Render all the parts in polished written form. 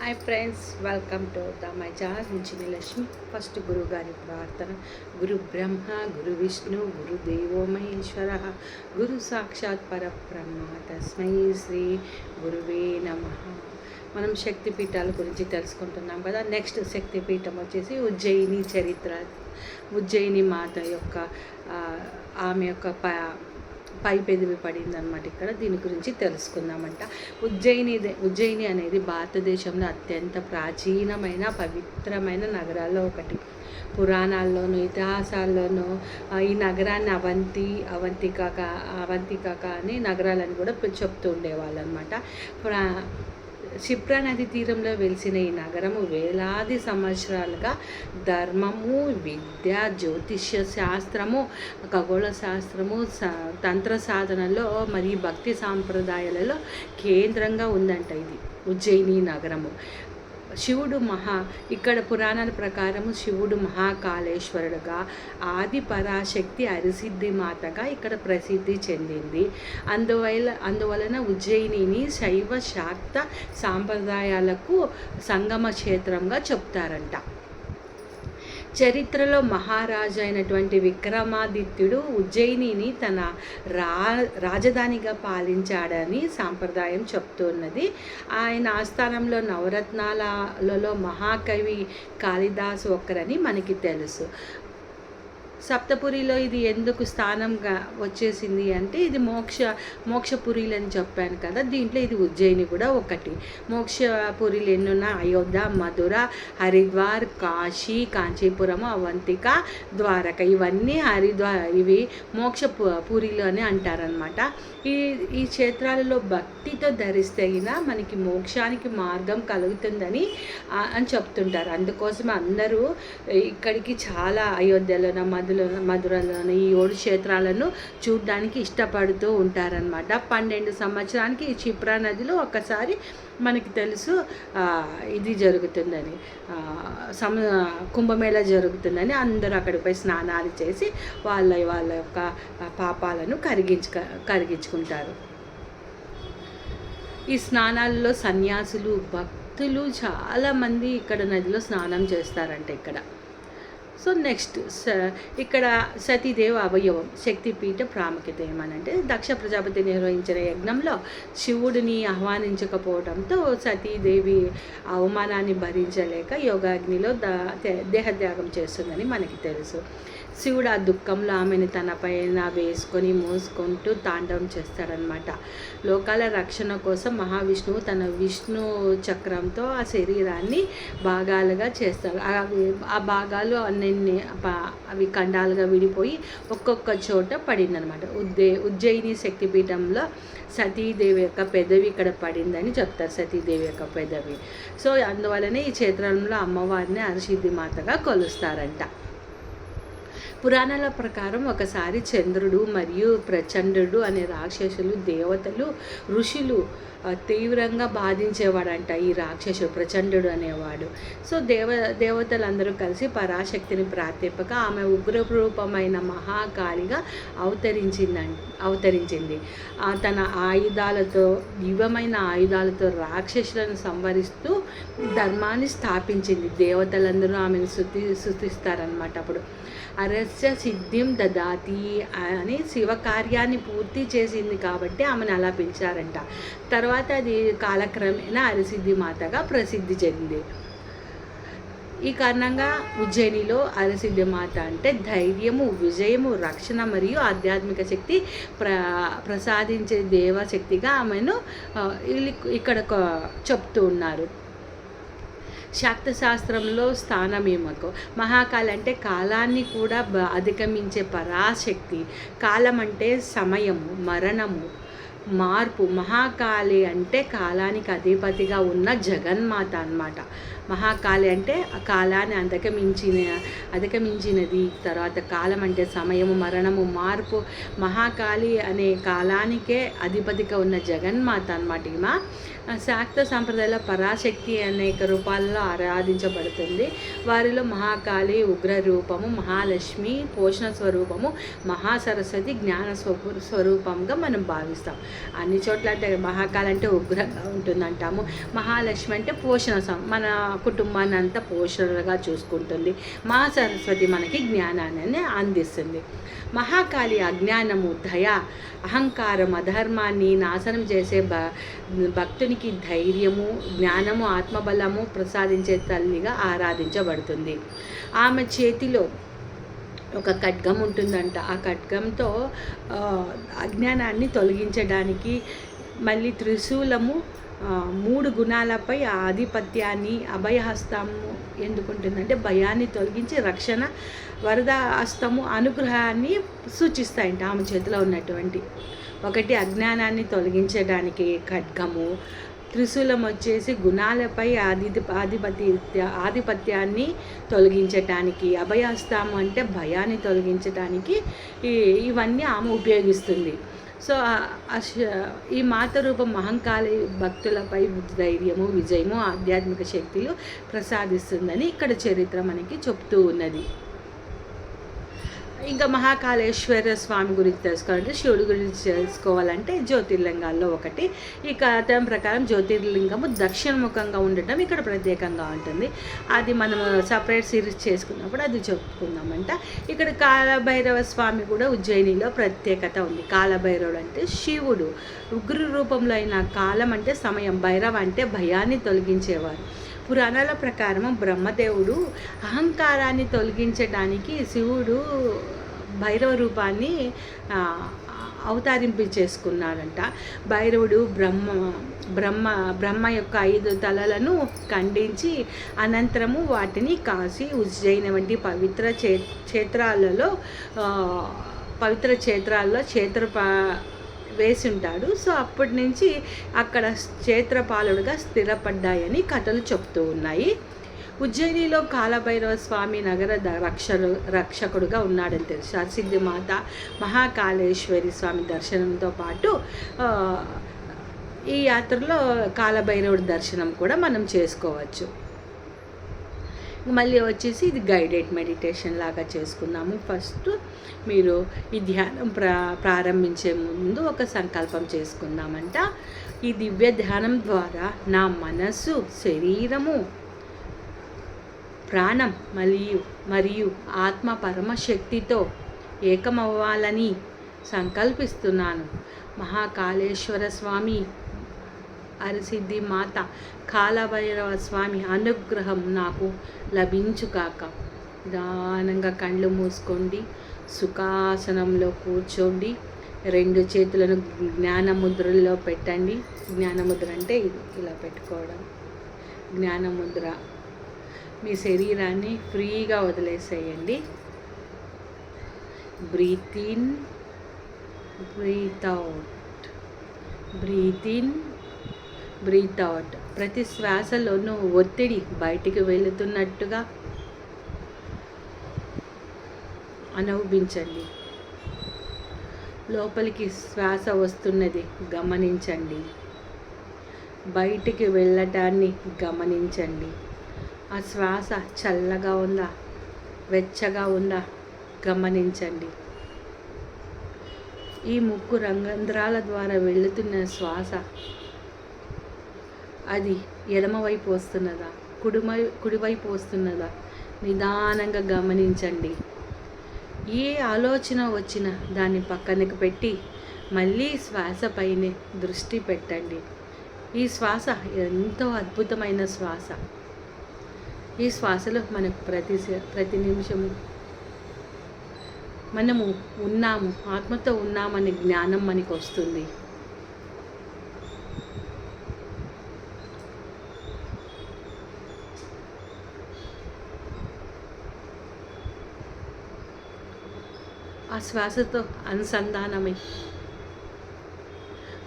Hi friends, welcome to my channel నుంచి Lakshmi. First గురువు గారి ప్రార్థన. గురు బ్రహ్మ, గురు విష్ణు, గురు దేవో మహేశ్వర, గురు సాక్షాత్ పరబ్రహ్మ, తస్మై శ్రీ గురువే నమః. మనం శక్తిపీఠాల గురించి తెలుసుకుంటున్నాం కదా. నెక్స్ట్ శక్తిపీఠం వచ్చేసి ఉజ్జయిని చరిత్ర. ఉజ్జయిని మాత యొక్క ఆమె యొక్క పై పెదవి పడిందనమాట. ఇక్కడ దీని గురించి తెలుసుకుందామంట. ఉజ్జయిని అనేది భారతదేశంలో అత్యంత ప్రాచీనమైన పవిత్రమైన నగరాల్లో ఒకటి. పురాణాల్లోనూ ఇతిహాసాల్లోనూ ఈ నగరాన్ని అవంతిక అని నగరాలని కూడా చెప్తూ ఉండేవాళ్ళు అనమాట. క్షిప్రా నది తీరంలో వెలిసిన ఈ నగరము వేలాది సంవత్సరాలుగా ధర్మము, విద్య, జ్యోతిష్య శాస్త్రము, ఖగోళ శాస్త్రము, తంత్ర సాధనలో మరియు భక్తి సాంప్రదాయాలలో కేంద్రంగా ఉందంట ఇది ఉజ్జయిని నగరము. శివుడు ఇక్కడ పురాణాల ప్రకారము శివుడు మహాకాళేశ్వరుడుగా, ఆది పరాశక్తి అరిసిద్ధి మాతగా ఇక్కడ ప్రసిద్ధి చెందింది. అందువలన ఉజ్జయినిని శైవ శాక్త సాంప్రదాయాలకు సంగమ క్షేత్రంగా చెప్తారంట. చరిత్రలో మహారాజు అయినటువంటి విక్రమాదిత్యుడు ఉజ్జయినిని తన రాజధానిగా పాలించాడని సాంప్రదాయం చెప్తున్నది. ఆయన ఆస్థానంలో నవరత్నాలలో మహాకవి కాళిదాసు ఒక్కరని మనకి తెలుసు. సప్తపురిలో ఇది ఎందుకు స్థానంగా వచ్చేసింది అంటే ఇది మోక్షపురిలు అని చెప్పాను కదా. దీంట్లో ఇది ఉజ్జయిని కూడా ఒకటి. మోక్షపురిలు ఎన్నున్న అయోధ్య, మధుర, హరిద్వార్, కాశీ, కాంచీపురము, అవంతిక, ద్వారక ఇవన్నీ ఇవి మోక్షపురిలు అని అంటారనమాట. ఈ క్షేత్రాలలో భక్తితో ధరిస్తే మనకి మోక్షానికి మార్గం కలుగుతుందని చెప్తుంటారు. అందుకోసం అందరూ ఇక్కడికి చాలా అయోధ్యలోన మధురలోని ఈ 7 క్షేత్రాలను చూడడానికి ఇష్టపడుతూ ఉంటారనమాట. 12 సంవత్సరానికి ఈ క్షిప్రా నదిలో ఒకసారి మనకి తెలుసు ఇది జరుగుతుందని, కుంభమేళ జరుగుతుందని అందరూ అక్కడిపై స్నానాలు చేసి వాళ్ళ యొక్క పాపాలను కరిగించుకుంటారు. ఈ స్నానాల్లో సన్యాసులు, భక్తులు చాలామంది ఇక్కడ నదిలో స్నానం చేస్తారంట ఇక్కడ. సో నెక్స్ట్ ఇక్కడ సతీదేవి అవయవం. శక్తిపీఠ ప్రాముఖ్యత ఏమనంటే దక్ష ప్రజాపతి నిర్వహించిన యజ్ఞంలో శివుడిని ఆహ్వానించకపోవడంతో సతీదేవి అవమానాన్ని భరించలేక యోగాగ్నిలో దేహత్యాగం చేస్తుందని మనకి తెలుసు. శివుడు ఆ దుఃఖంలో ఆమెను తన పైన వేసుకొని మోసుకుంటూ తాండవం చేస్తాడనమాట. లోకాల రక్షణ కోసం మహావిష్ణువు తన విష్ణు చక్రంతో ఆ శరీరాన్ని భాగాలుగా చేస్తాడు. ఆ భాగాలు అవి ఖండాలుగా విడిపోయి ఒక్కొక్క చోట పడిందనమాట. ఉజ్జయిని శక్తిపీఠంలో సతీదేవి యొక్క పెదవి ఇక్కడ పడిందని చెప్తారు. సతీదేవి యొక్క పెదవి. సో అందువలనే ఈ క్షేత్రంలో అమ్మవారిని అరిసిద్ధి మాతగా కొలుస్తారంట. పురాణాల ప్రకారం ఒకసారి చంద్రుడు మరియు ప్రచండు అనే రాక్షసులు దేవతలు, ఋషులు తీవ్రంగా బాధించేవాడంట ఈ రాక్షసుడు ప్రచండు అనేవాడు. సో దేవతలందరూ కలిసి పరాశక్తిని ప్రార్థింపక ఆమె ఉగ్రరూపమైన మహాకాళిగా అవతరించింది. తన దివ్యమైన ఆయుధాలతో రాక్షసులను సంవరిస్తూ ధర్మాన్ని స్థాపించింది. దేవతలందరూ ఆమెను స్తుతిస్తారనమాట. అప్పుడు అరస్య సిద్ధిం దదాతి అని శివకార్యాన్ని పూర్తి చేసింది కాబట్టి ఆమెను అలా పిలిచారంట. తర్వాత అది కాలక్రమేణా అరిసిద్ధి మాతగా ప్రసిద్ధి చెందింది. ఈ కారణంగా ఉజ్జయినిలో అరిసిద్ధి మాత అంటే ధైర్యము, విజయము, రక్షణ మరియు ఆధ్యాత్మిక శక్తి ప్రసాదించే దేవశక్తిగా ఆమెను ఇక్కడ చెప్తూ ఉన్నారు. శాక్తశాస్త్రంలో స్థానమేమకు మహాకాళి అంటే కాలాన్ని కూడా అధిగమించే పరాశక్తి. కాలం అంటే సమయము, మరణము, మార్పు. మహాకాళి అంటే కాలానికి అధిపతిగా ఉన్న జగన్మాత అన్నమాట. మహాకాళి అంటే కాలాన్ని అధిగమించినది. తర్వాత కాలం అంటే సమయము, మరణము, మార్పు. మహాకాళి అనే కాలానికే అధిపతిగా ఉన్న జగన్మాత అన్నమాట. ఈమె శాక్త సాంప్రదాయంలో పరాశక్తి అనేక రూపాల్లో ఆరాధించబడుతుంది. వారిలో మహాకాళి ఉగ్ర రూపము, మహాలక్ష్మి పోషణ స్వరూపము, మహాసరస్వతి జ్ఞాన స్వరూపంగా మనం భావిస్తాం. అన్ని చోట్ల అంటే మహాకాళి అంటే ఉగ్రంగా ఉంటుందంటాము. మహాలక్ష్మి అంటే మన కుటుంబాన్ని అంతా పోషణగా చూసుకుంటుంది. సరస్వతి మనకి జ్ఞానాన్ని అందిస్తుంది. మహాకాళి అజ్ఞానము, దయ, అహంకారం, అధర్మాన్ని నాశనం చేసే భక్తునికి ధైర్యము, జ్ఞానము, ఆత్మబలము ప్రసాదించే తల్లిగా ఆరాధించబడుతుంది. ఆమె చేతిలో ఒక ఖడ్గం ఉంటుందంట. ఆ ఖడ్గంతో అజ్ఞానాన్ని తొలగించడానికి, మళ్ళీ త్రిశూలము 3 గుణాలపై ఆధిపత్యాన్ని, అభయహస్తము ఎందుకుంటుందంటే భయాన్ని తొలగించి రక్షణ, వరద హస్తము, అనుగ్రహాన్ని సూచిస్తాయంట ఆమె చేతిలో ఉన్నటువంటి. ఒకటి అజ్ఞానాన్ని తొలగించడానికి ఖడ్గము, త్రిశూలం వచ్చేసి గుణాలపై ఆధిపత్యాన్ని తొలగించటానికి, అభయహస్తము అంటే భయాన్ని తొలగించటానికి ఇవన్నీ ఆమె ఉపయోగిస్తుంది. సో ఈ మాత రూపం మహంకాళి భక్తులపై ధైర్యము, విజయము, ఆధ్యాత్మిక శక్తులు ప్రసాదిస్తుందని ఇక్కడ చరిత్ర మనకి చెప్తూ ఉన్నది. ఇంకా మహాకాళేశ్వర స్వామి గురించి తెలుసుకోవాలంటే, శివుడి గురించి తెలుసుకోవాలంటే జ్యోతిర్లింగాల్లో ఒకటి. ఈ కథనం ప్రకారం జ్యోతిర్లింగము దక్షిణముఖంగా ఉండటం ఇక్కడ ప్రత్యేకంగా ఉంటుంది. అది మనం సపరేట్ సిరీస్ చేసుకున్నప్పుడు అది చెప్పుకుందామంట. ఇక్కడ కాలభైరవ స్వామి కూడా ఉజ్జయినిలో ప్రత్యేకత ఉంది. కాలభైరవుడు అంటే శివుడు, ఉగ్ర రూపంలో అయిన కాలం అంటే సమయం, భైరవ అంటే భయాన్ని తొలగించేవారు. పురాణాల ప్రకారం బ్రహ్మదేవుడు అహంకారాన్ని తొలగించడానికి శివుడు భైరవ రూపాన్ని అవతరింపచేసుకున్నాడంట. భైరవుడు బ్రహ్మ యొక్క 5 తలలను ఖండించి అనంతరము వాటిని కాశీ, ఉజ్జయిని వంటి పవిత్ర క్షేత్రాల్లో వేసి ఉంటాడు. సో అప్పటి నుంచి అక్కడ క్షేత్రపాలుడుగా స్థిరపడ్డాయని కథలు చెప్తూ ఉన్నాయి. ఉజ్జయినిలో కాలభైరవ స్వామి నగర రక్షకుడుగా ఉన్నాడని తెలుసు. హరసిద్ధి మాత, మహాకాళేశ్వరి స్వామి దర్శనంతో పాటు ఈ యాత్రలో కాలభైరవుడి దర్శనం కూడా మనం చేసుకోవచ్చు. మళ్ళీ వచ్చేసి ఇది గైడెడ్ మెడిటేషన్ లాగా చేసుకుందాము. ఫస్ట్ మీరు ఈ ధ్యానం ప్రారంభించే ముందు ఒక సంకల్పం చేసుకుందామంట. ఈ దివ్య ధ్యానం ద్వారా నా మనసు, శరీరము, ప్రాణం మరియు ఆత్మ పరమశక్తితో ఏకమవ్వాలని సంకల్పిస్తున్నాను. మహాకాళేశ్వర స్వామి, హరసిద్ధి మాత, కాలభైరవ స్వామి అనుగ్రహం నాకు లభించుగాక. నిదానంగా కళ్ళు మూసుకోండి, సుఖాసనంలో కూర్చోండి, 2 చేతులను జ్ఞానముద్రలో పెట్టండి. జ్ఞానముద్ర అంటే ఇలా పెట్టుకోవడం జ్ఞానముద్ర. మీ శరీరాన్ని ఫ్రీగా వదిలేసేయండి. Breathe in, breathe out, breathe in, breathe out. ప్రతి శ్వాసలోనూ ఒత్తిడి బయటికి వెళుతున్నట్టుగా అనుభవించండి. లోపలికి శ్వాస వస్తున్నది గమనించండి, బయటికి వెళ్ళటాన్ని గమనించండి. ఆ శ్వాస చల్లగా ఉందా, వెచ్చగా ఉందా గమనించండి. ఈ ముక్కు రంధ్రాల ద్వారా వెళుతున్న శ్వాస అది ఎడమవైపు వస్తున్నదా, కుడివైపు వస్తున్నదా నిదానంగా గమనించండి. ఏ ఆలోచన వచ్చినా దాన్ని పక్కనకు పెట్టి మళ్ళీ శ్వాస పైనే దృష్టి పెట్టండి. ఈ శ్వాస ఎంతో అద్భుతమైన శ్వాస. ఈ శ్వాసలో మనకు ప్రతి నిమిషము మనము ఉన్నాము, ఆత్మతో ఉన్నామనే జ్ఞానం మనకు వస్తుంది. ఆ శ్వాసతో అనుసంధానమై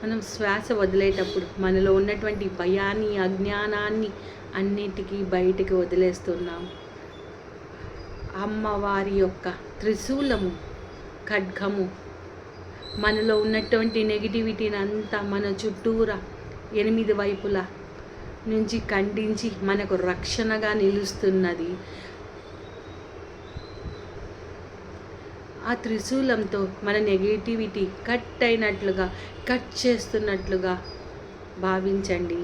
మనం శ్వాస వదిలేటప్పుడు మనలో ఉన్నటువంటి భయాన్ని, అజ్ఞానాన్ని అన్నిటికీ బయటికి వదిలేస్తున్నాం. అమ్మవారి యొక్క త్రిశూలము, ఖడ్గము మనలో ఉన్నటువంటి నెగిటివిటీని అంతా మన చుట్టూరా 8 వైపులా నుంచి ఖండించి మనకు రక్షణగా నిలుస్తున్నది. ఆ త్రిశూలంతో మన నెగిటివిటీ కట్ అయినట్లుగా, కట్ చేస్తున్నట్లుగా భావించండి.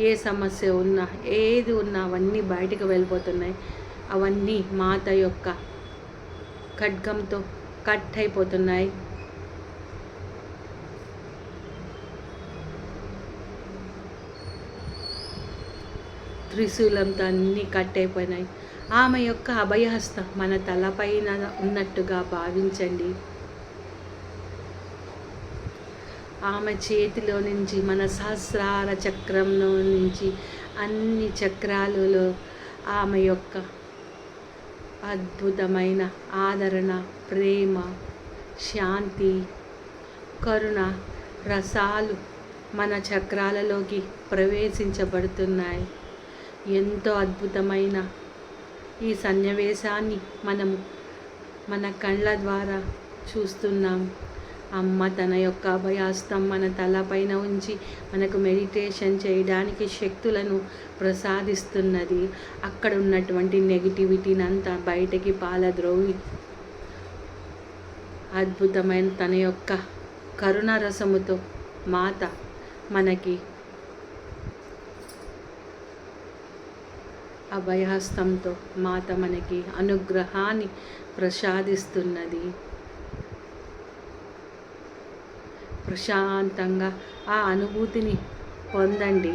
ఏ సమస్య ఉన్నా, ఏది ఉన్నా అవన్నీ బయటకు వెళ్ళిపోతున్నాయి. అవన్నీ మాత యొక్క ఖడ్గంతో కట్ అయిపోతున్నాయి. త్రిశూలంతో అన్నీ కట్ అయిపోయినాయి. ఆమె యొక్క అభయహస్తం మన తలపైన ఉన్నట్టుగా భావించండి. ఆమె చేతిలో నుంచి, మన సహస్రార చక్రంలో నుంచి అన్ని చక్రాలలో ఆమె యొక్క అద్భుతమైన ఆదరణ, ప్రేమ, శాంతి, కరుణ రసాలు మన చక్రాలలోకి ప్రవేశించబడుతున్నాయి. ఎంతో అద్భుతమైన ఈ సన్నివేశాన్ని మనము మన కళ్ళ ద్వారా చూస్తున్నాం. అమ్మ తన యొక్క అభయహస్తం మన తలపైన ఉంచి మనకు మెడిటేషన్ చేయడానికి శక్తులను ప్రసాదిస్తున్నది. అక్కడ ఉన్నటువంటి నెగిటివిటీని అంతా బయటకి పాలద్రోవి అద్భుతమైన తన యొక్క కరుణారసముతో మాత మనకి అభయహస్తంతో మాత మనకి అనుగ్రహాన్ని ప్రసాదిస్తున్నది. ప్రశాంతంగా ఆ అనుభూతిని పొందండి.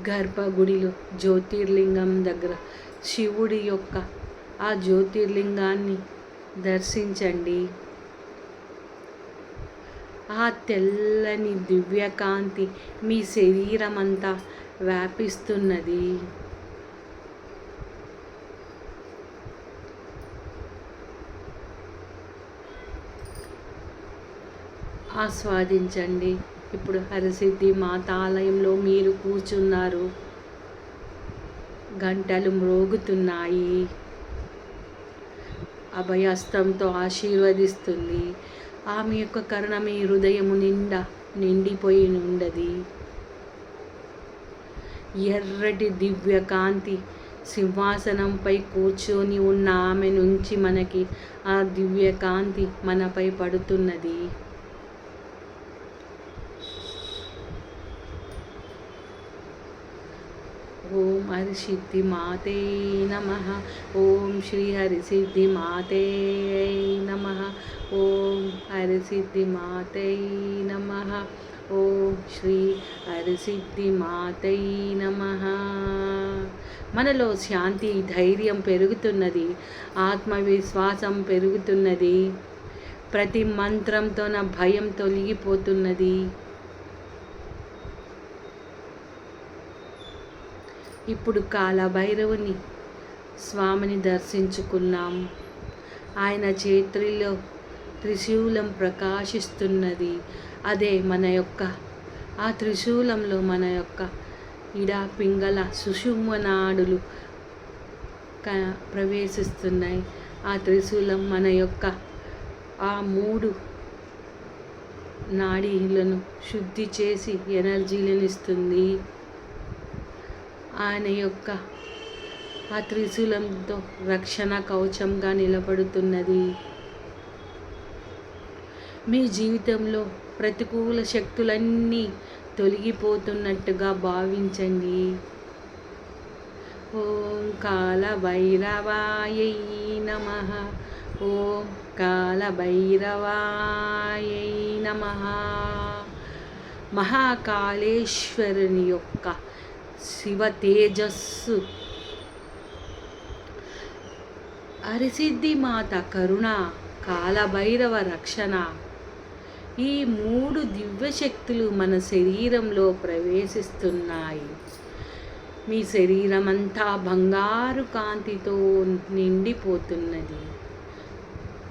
గర్భగుడిలో జ్యోతిర్లింగం దగ్గర శివుడి యొక్క ఆ జ్యోతిర్లింగాన్ని దర్శించండి. ఆ తెల్లని దివ్యకాంతి మీ శరీరమంతా వ్యాపిస్తున్నది. ఆస్వాదించండి. ఇప్పుడు హరసిద్ధి మాతాలయంలో మీరు కూర్చున్నారు. గంటలు మ్రోగుతున్నాయి. అభయహస్తంతో ఆశీర్వదిస్తుంది. ఆమె యొక్క కరుణ మీ హృదయము నిండా నిండిపోయి ఉండది. ఎర్రటి దివ్యకాంతి సింహాసనంపై కూర్చొని ఉన్న ఆమె నుంచి మనకి ఆ దివ్యకాంతి మనపై పడుతున్నది. ఓం హరిసిద్ధి మాతే నమః. ఓం శ్రీ హరిసిద్ధి మాతే నమః. ఓం హరిసిద్ధి మాతే నమః. ఓం శ్రీ హరిసిద్ధి మాతే నమః. మనలో శాంతి, ధైర్యం పెరుగుతున్నది. ఆత్మవిశ్వాసం పెరుగుతున్నది. ప్రతి మంత్రంతో నా భయం తొలగిపోతున్నది. ఇప్పుడు కాలభైరవుని స్వామిని దర్శించుకున్నాం. ఆయన చేతుల్లో త్రిశూలం ప్రకాశిస్తున్నది. అదే మన యొక్క ఆ త్రిశూలంలో మన యొక్క ఇడా పింగళ సుషుమ్నాడులు ప్రవేశిస్తున్నాయి. ఆ త్రిశూలం మన యొక్క ఆ 3 నాడీలను శుద్ధి చేసి ఎనర్జీలను ఇస్తుంది. ఆయన యొక్క ఆ త్రిశూలంతో రక్షణ కవచంగా నిలబడుతున్నది. మీ జీవితంలో ప్రతికూల శక్తులన్నీ తొలగిపోతున్నట్టుగా భావించండి. ఓం కాలభైరవాయై నమః. ఓం కాలభైరవాయై నమః. మహాకాళేశ్వరుని యొక్క శివ తేజస్సు, హరిసిద్ధి మాత కరుణ, కాలభైరవ రక్షణ, ఈ 3 దివ్యశక్తులు మన శరీరంలో ప్రవేశిస్తున్నాయి. మీ శరీరమంతా బంగారు కాంతితో నిండిపోతున్నది.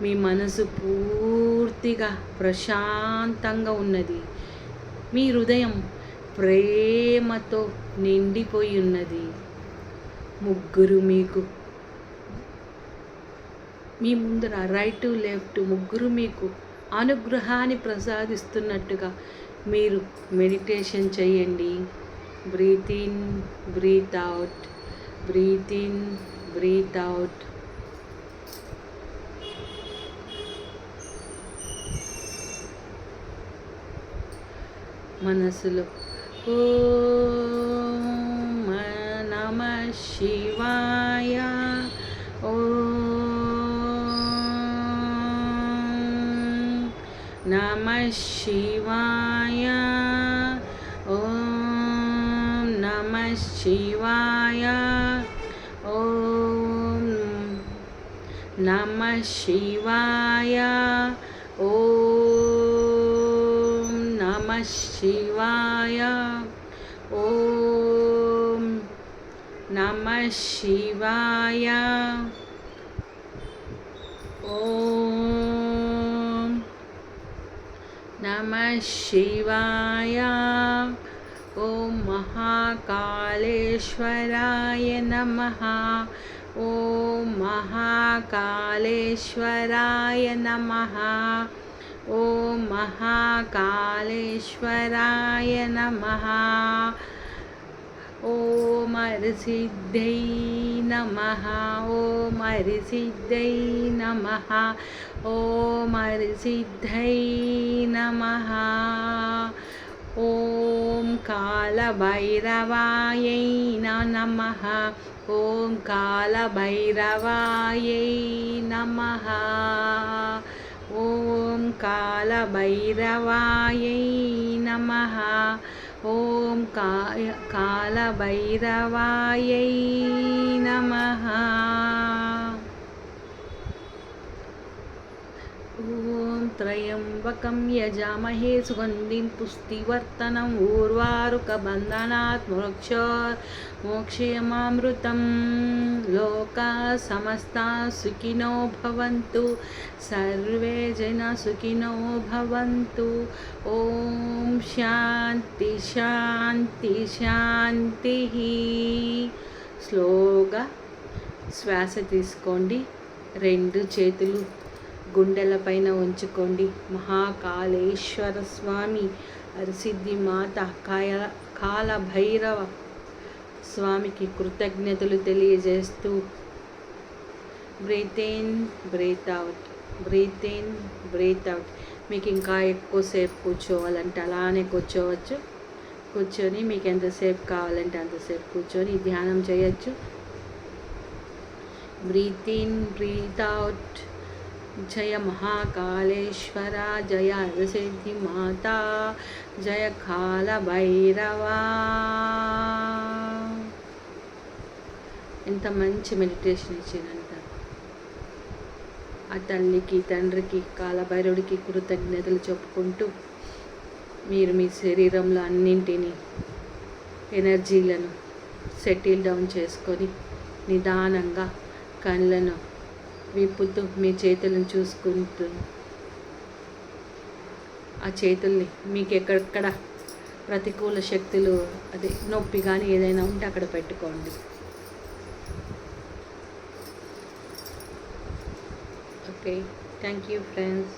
మీ మనసు పూర్తిగా ప్రశాంతంగా ఉన్నది. మీ హృదయం ప్రేమతో నిండిపోయి ఉన్నది. ముగ్గురు మీకు మీ ముందర రైట్ లెఫ్ట్ ముగ్గురు మీకు అనుగ్రహాన్ని ప్రసాదిస్తున్నట్టుగా మీరు మెడిటేషన్ చేయండి. breathe in, breathe out, breathe in, breathe out. మనసులో ఓం నమః శివాయ, ఓం నమః శివాయ, ఓం నమః శివాయ, ఓం నమః శివాయ, ఓం నమః శివాయ, ఓం నమః శివాయ, ఓం నమః శివాయ. ఓం మహాకాళేశ్వరాయ నమః, ఓం మహాకాళేశ్వరాయ నమః, ఓం మహాకాళేశ్వరాయ నమః. ఓం హరిసిద్ధై నమః, ఓం హరిసిద్ధై నమః, ఓం హరిసిద్ధై నమః. ఓం కాళభైరవాయై నమః, ఓం కాళభైరవాయై నమః, ఓం కాళభైరవాయై నమః, ఓం కాళభైరవాయై నమః. ఓం త్రయంబకం యజామహే సుగంధిం పుష్టివర్ధనం ఊర్వారుకబంధనాత్ మోక్షయమామృతం. లోకా సమస్తా సుఖినో భవంతు, సర్వే జనా సుఖినో భవంతు. ఓం శాంతి శాంతి శాంతి. స్లోగా శ్వాస తీసుకోండి, రెండు చేతులు గుండెల పైన ఉంచుకోండి. మహాకాళేశ్వర స్వామి, హరిసిద్ధి మాత, కాళభైరవ స్వామికి కృతజ్ఞతలు తెలియజేస్తూ breathe in, breathe out, breathe in, breathe out. మీకు ఇంకా ఎక్కువసేపు కూర్చోవాలంటే అలానే కూర్చోవచ్చు. కూర్చొని మీకు ఎంతసేపు కావాలంటే అంతసేపు కూర్చొని ధ్యానం చేయొచ్చు. Breathe in, breathe out. జయ మహాకాళేశ్వర, జయ హరసిద్ధి మాత, జయ కాళభైరవ. ఎంత మంచి మెడిటేషన్ ఇచ్చిందంట. ఆ తల్లికి, తండ్రికి, కాళభైరవుడికి కృతజ్ఞతలు చెప్పుకుంటూ మీరు మీ శరీరంలో అన్నింటినీ ఎనర్జీలను సెటిల్ డౌన్ చేసుకొని నిదానంగా కళ్ళను విప్పుతూ మీ చేతులను చూసుకుంటూ ఆ చేతుల్ని మీకు ఎక్కడెక్కడ ప్రతికూల శక్తులు, అదే నొప్పి కానీ ఏదైనా ఉంటే అక్కడ పెట్టుకోండి. Okay, thank you friends.